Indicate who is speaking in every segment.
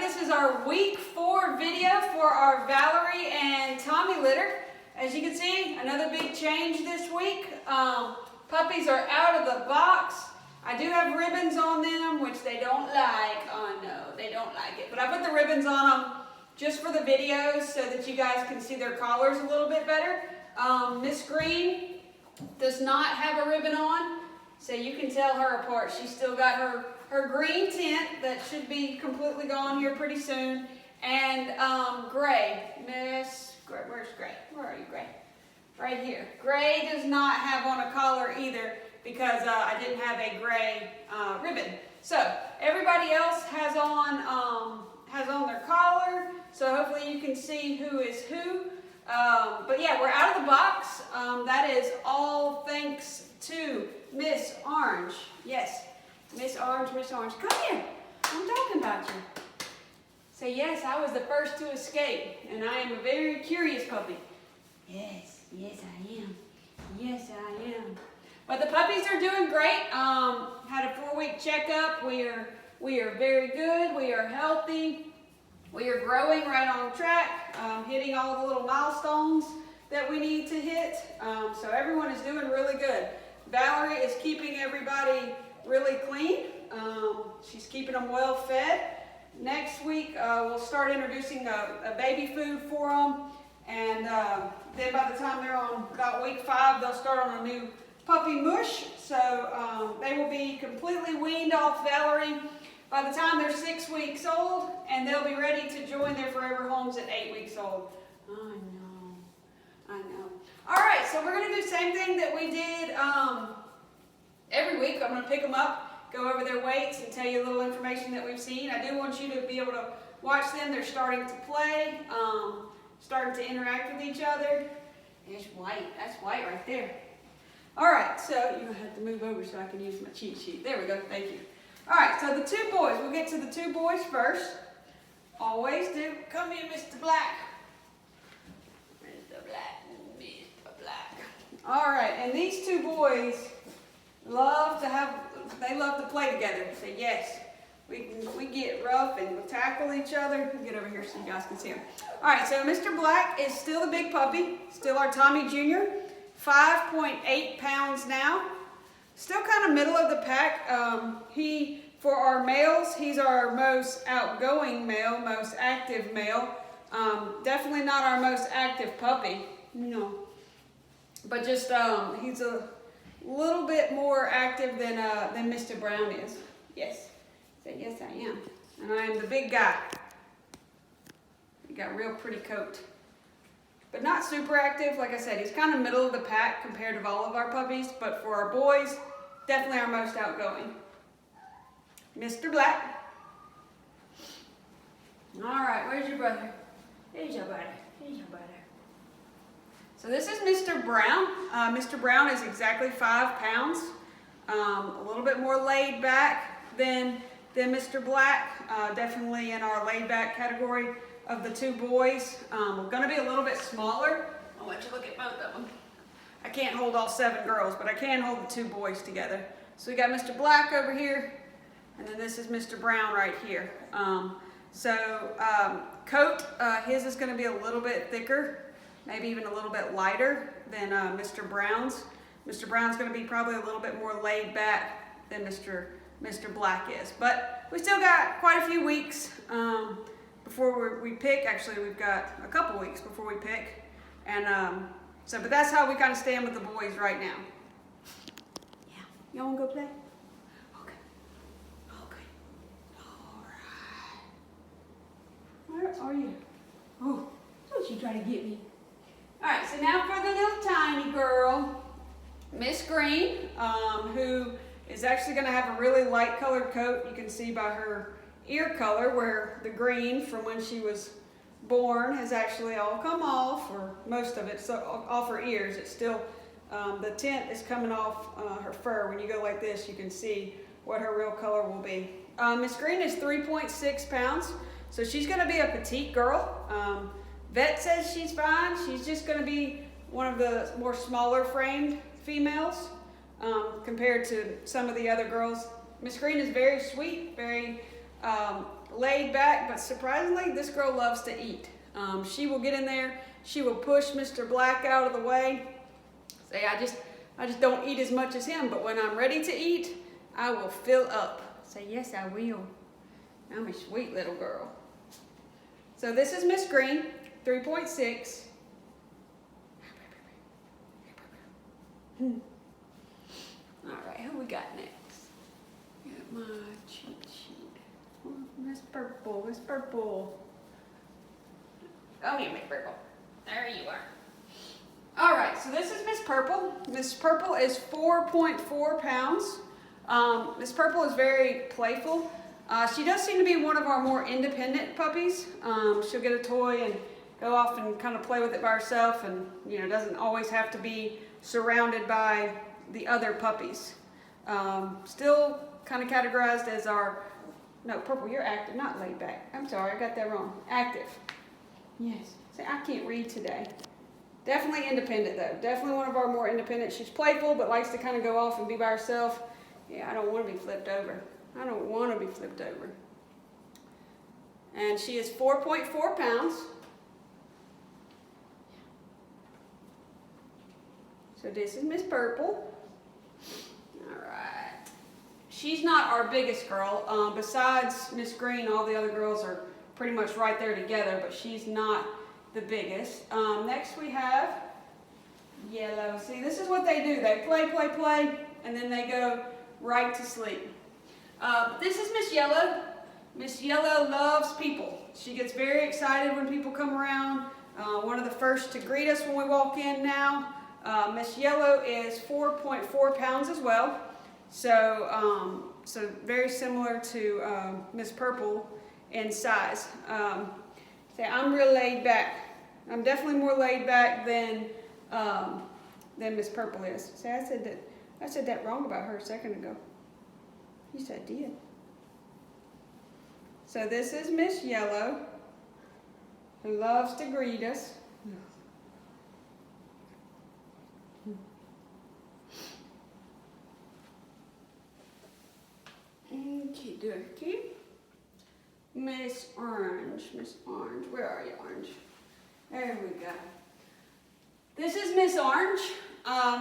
Speaker 1: this is our week 4 video for our Valerie and Tommy litter. As you can see, another big change this week. Puppies are out of the box. I do have ribbons on them, which they don't like. Oh no, they don't like it. But I put the ribbons on them just for the videos so that you guys can see their collars a little bit better. Miss Green does not have a ribbon on, so you can tell her apart. She's still got her green tint that should be completely gone here pretty soon. And Gray, where's Gray? Where are you, Gray? Right here. Gray does not have on a collar either because I didn't have a gray ribbon. So everybody else has on their collar, so hopefully you can see who is who. But yeah, we're out of the box. That is all thanks to Miss Orange. Yes, Miss Orange, Miss Orange. Come here. I'm talking about you. So yes, I was the first to escape, and I am a very curious puppy. Yes, yes I am. Yes I am. But the puppies are doing great. Had a 4-week checkup. We are very good. We are healthy. We are growing right on track, hitting all the little milestones that we need to hit. So everyone is doing really good. Valerie is keeping everybody really clean. She's keeping them well fed. Next week, we'll start introducing a baby food for them. And then by the time they're on about week 5, they'll start on a new puppy mush. So they will be completely weaned off Valerie by the time they're 6 weeks old, and they'll be ready to join their forever homes at 8 weeks old. I know. All right, so we're gonna do the same thing that we did every week. I'm gonna pick them up, go over their weights, and tell you a little information that we've seen. I do want you to be able to watch them. They're starting to play, starting to interact with each other. There's White. That's White right there. All right, so you're gonna have to move over so I can use my cheat sheet. There we go. Thank you. All right, so the 2 boys. We'll get to the 2 boys first. Always do. Come here, Mr. Black. Mr. Black. Mr. Black. All right, and these 2 boys love to play together. So yes, we get rough and we'll tackle each other. Get over here so you guys can see him. All right, so Mr. Black is still the big puppy, still our Tommy Jr., 5.8 pounds now. Still kind of middle of the pack. For our males, he's our most outgoing male, most active male. Definitely not our most active puppy, no. But just he's a little bit more active than Mr. Brown is. Yes, so yes I am, and I am the big guy. He got a real pretty coat, but not super active. Like I said, he's kind of middle of the pack compared to all of our puppies. But for our boys, definitely our most outgoing. Mr. Black. All right, where's your brother? Here's your brother. Here's your brother. So this is Mr. Brown. Mr. Brown is exactly 5 pounds. A little bit more laid back than Mr. Black. Definitely in our laid back category of the 2 boys. We're going to be a little bit smaller. I'll let you look at both of them. I can't hold all 7 girls, but I can hold the 2 boys together. So we got Mr. Black over here, and then this is Mr. Brown right here. Coat, his is going to be a little bit thicker, maybe even a little bit lighter than Mr. Brown's. Mr. Brown's going to be probably a little bit more laid back than Mr. Black is. But we still got quite a few weeks before we pick. Actually, we've got a couple weeks before we pick. And but that's how we kind of stand with the boys right now. Yeah. You want to go play? Where are you? Oh, don't you try to get me. All right, so now for the little tiny girl, Miss Green, who is actually going to have a really light colored coat. You can see by her ear color where the green from when she was born has actually all come off, or most of it, so off her ears. It's still, the tint is coming off her fur. When you go like this, you can see what her real color will be. Miss Green is 3.6 pounds. So she's going to be a petite girl. Vet says she's fine. She's just going to be one of the more smaller framed females compared to some of the other girls. Miss Green is very sweet, very laid back, but surprisingly, this girl loves to eat. She will get in there. She will push Mr. Black out of the way. Say, I just don't eat as much as him, but when I'm ready to eat, I will fill up. Say, yes, I will. I'm a sweet little girl. So this is Miss Green, 3.6. All right, who we got next? Got my cheat sheet. Oh, Miss Purple, Miss Purple. Come here, Miss Purple. There you are. All right, so this is Miss Purple. Miss Purple is 4.4 pounds. Miss Purple is very playful. She does seem to be one of our more independent puppies. She'll get a toy and go off and kind of play with it by herself, and doesn't always have to be surrounded by the other puppies. Still kind of categorized as no, Purple, you're active, not laid back. I'm sorry, I got that wrong. Active. Yes. See, I can't read today. Definitely independent though. Definitely one of our more independent. She's playful, but likes to kind of go off and be by herself. Yeah, I don't want to be flipped over. I don't want to be flipped over. And she is 4.4 pounds. So this is Miss Purple. All right. She's not our biggest girl. Besides Miss Green, all the other girls are pretty much right there together, but she's not the biggest. Next we have Yellow. See, this is what they do. They play, play, play, and then they go right to sleep. This is Miss Yellow. Miss Yellow loves people. She gets very excited when people come around. One of the first to greet us when we walk in now. Miss Yellow is 4.4 pounds as well. So, so very similar to Miss Purple in size. Say, I'm real laid back. I'm definitely more laid back than Miss Purple is. See, I said that wrong about her a second ago. You said I did. So this is Miss Yellow, who loves to greet us. Okay, dokie. Miss Orange, where are you, Orange? There we go. This is Miss Orange.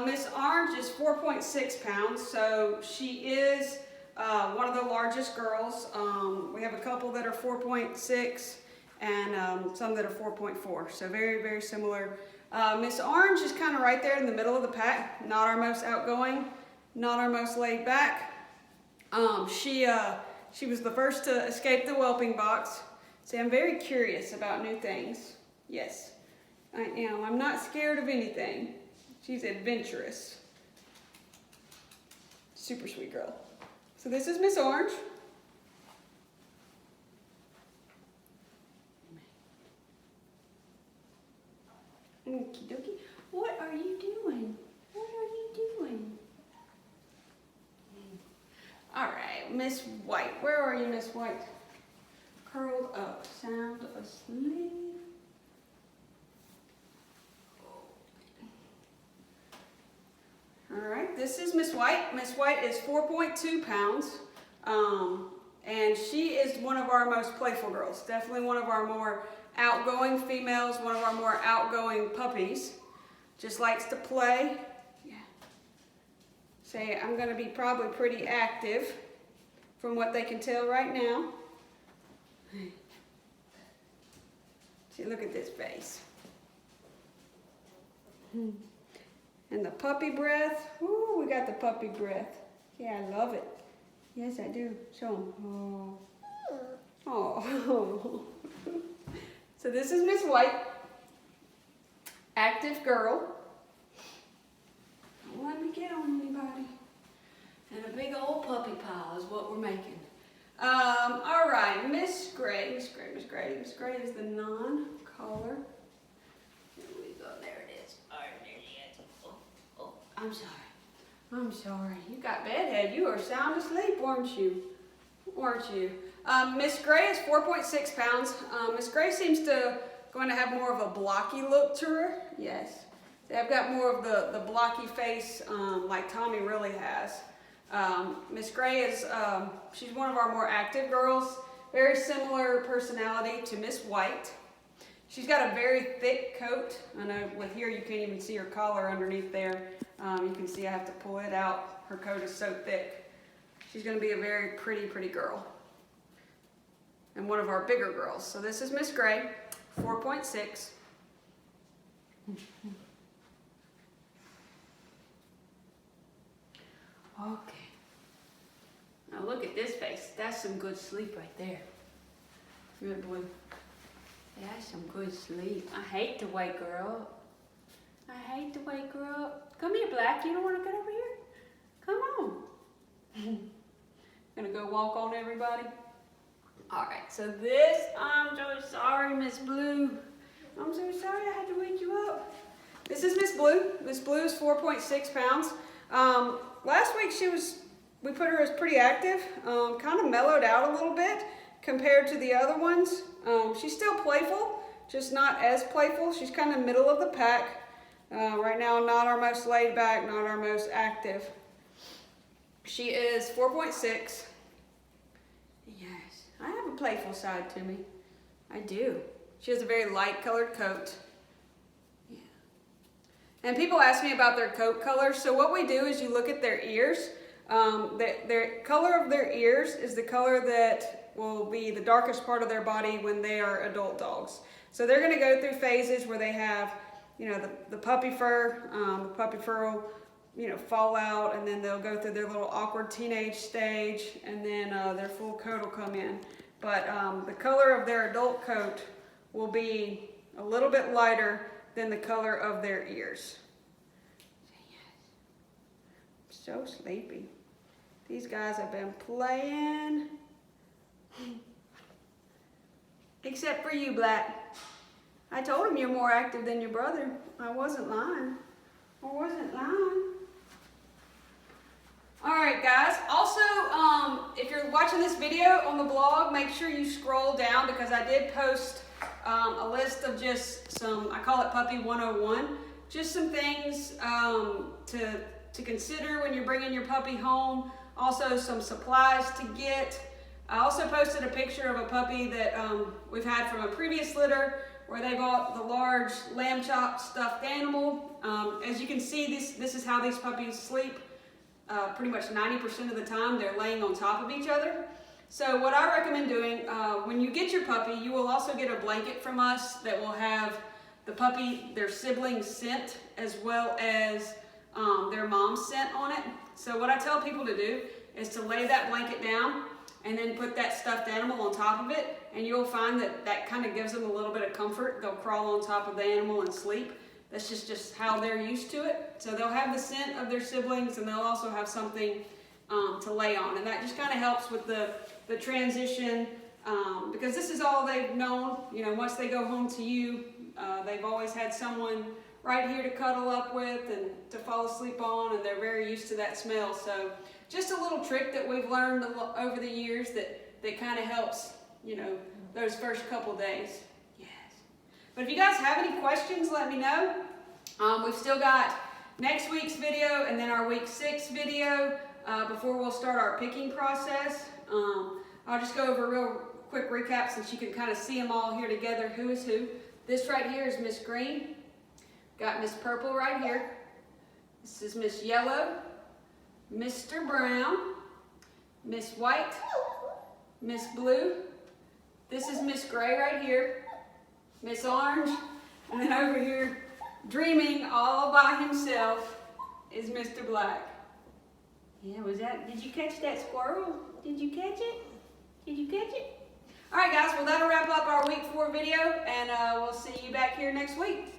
Speaker 1: Miss Orange is 4.6 pounds, so she is one of the largest girls. We have a couple that are 4.6 and some that are 4.4, so very, very similar. Miss Orange is kind of right there in the middle of the pack, not our most outgoing, not our most laid back. She was the first to escape the whelping box. See, I'm very curious about new things. Yes, I am. I'm not scared of anything. She's adventurous. Super sweet girl. So this is Miss Orange. Okie dokie. What are you doing? What are you doing? All right, Miss White. Where are you, Miss White? Curled up, sound asleep. All right, this is Miss White. Miss White is 4.2 pounds, and she is one of our most playful girls. Definitely one of our more outgoing females, one of our more outgoing puppies. Just likes to play. Say, I'm going to be probably pretty active from what they can tell right now. See, look at this face. And the puppy breath. Ooh, we got the puppy breath. Yeah, I love it. Yes, I do. Show them. Oh. Oh. So this is Miss White. Active girl. Don't let me get on anybody. And a big old puppy pile is what we're making. All right, Miss Gray. Miss Gray is the non-collar. Here we go. There it is. All right, there it is. Oh, I'm sorry. You got bedhead. You are sound asleep, weren't you? Miss Gray is 4.6 pounds. Miss Gray seems to going to have more of a blocky look to her. Yes. I've got more of the blocky face like Tommy really has. Miss Gray is, she's one of our more active girls. very similar personality to Miss White. She's got a very thick coat. I know with here you can't even see her collar underneath there. You can see I have to pull it out. Her coat is so thick. She's going to be a very pretty girl. And one of our bigger girls. So this is Miss Gray, 4.6. Okay. Now look at this face. That's some good sleep right there. Good boy. That's some good sleep. I hate to wake her up. I hate to wake her up. Come here, Black. You don't want to get over here? Come on. Gonna go walk on everybody? Alright, so this, I'm so sorry, Miss Blue. I'm so sorry I had to wake you up. This is Miss Blue. Miss Blue is 4.6 pounds. Last week we put her as pretty active, kind of mellowed out a little bit compared to the other ones. She's still playful, just not as playful. She's kind of middle of the pack. Right now, not our most laid back, not our most active. She is 4.6. Yes, I have a playful side to me. I do. She has a very light colored coat. Yeah. And people ask me about their coat color. So what we do is you look at their ears. The color of their ears is the color that will be the darkest part of their body when they are adult dogs. So they're going to go through phases where they have, you know, the puppy fur. The puppy fur will, you know, fall out, and then they'll go through their little awkward teenage stage, and then their full coat will come in. But the color of their adult coat will be a little bit lighter than the color of their ears. I'm so sleepy. These guys have been playing. Except for you, Black. I told him you're more active than your brother. I wasn't lying. I wasn't lying. Alright guys, also if you're watching this video on the blog, make sure you scroll down because I did post a list of just some, I call it Puppy 101, just some things to consider when you're bringing your puppy home. Also some supplies to get. I also posted a picture of a puppy that we've had from a previous litter where they bought the large lamb chop stuffed animal. As you can see, this is how these puppies sleep. Pretty much 90% of the time they're laying on top of each other. So what I recommend doing, when you get your puppy, you will also get a blanket from us that will have the puppy, their sibling scent, as well as their mom's scent on it. So what I tell people to do is to lay that blanket down and then put that stuffed animal on top of it, and you'll find that kind of gives them a little bit of comfort. They'll crawl on top of the animal and sleep. That's just how they're used to it. So they'll have the scent of their siblings, and they'll also have something to lay on. And that just kind of helps with the transition, because this is all they've known. You know, once they go home to you, they've always had someone right here to cuddle up with and to fall asleep on, and they're very used to that smell. So just a little trick that we've learned over the years that kind of helps, you know, those first couple days. Yes. But if you guys have any questions, let me know. We've still got next week's video and then our week 6 video before we'll start our picking process. I'll just go over a real quick recap since you can kind of see them all here together, who is who. This right here is Miss Green. Got Miss Purple right here. This is Miss Yellow, Mr. Brown, Miss White, Miss Blue. This is Miss Gray right here, Miss Orange, and then over here, dreaming all by himself, is Mr. Black. Yeah, did you catch that squirrel? Did you catch it? Did you catch it? All right, guys, well, that'll wrap up our week 4 video, and we'll see you back here next week.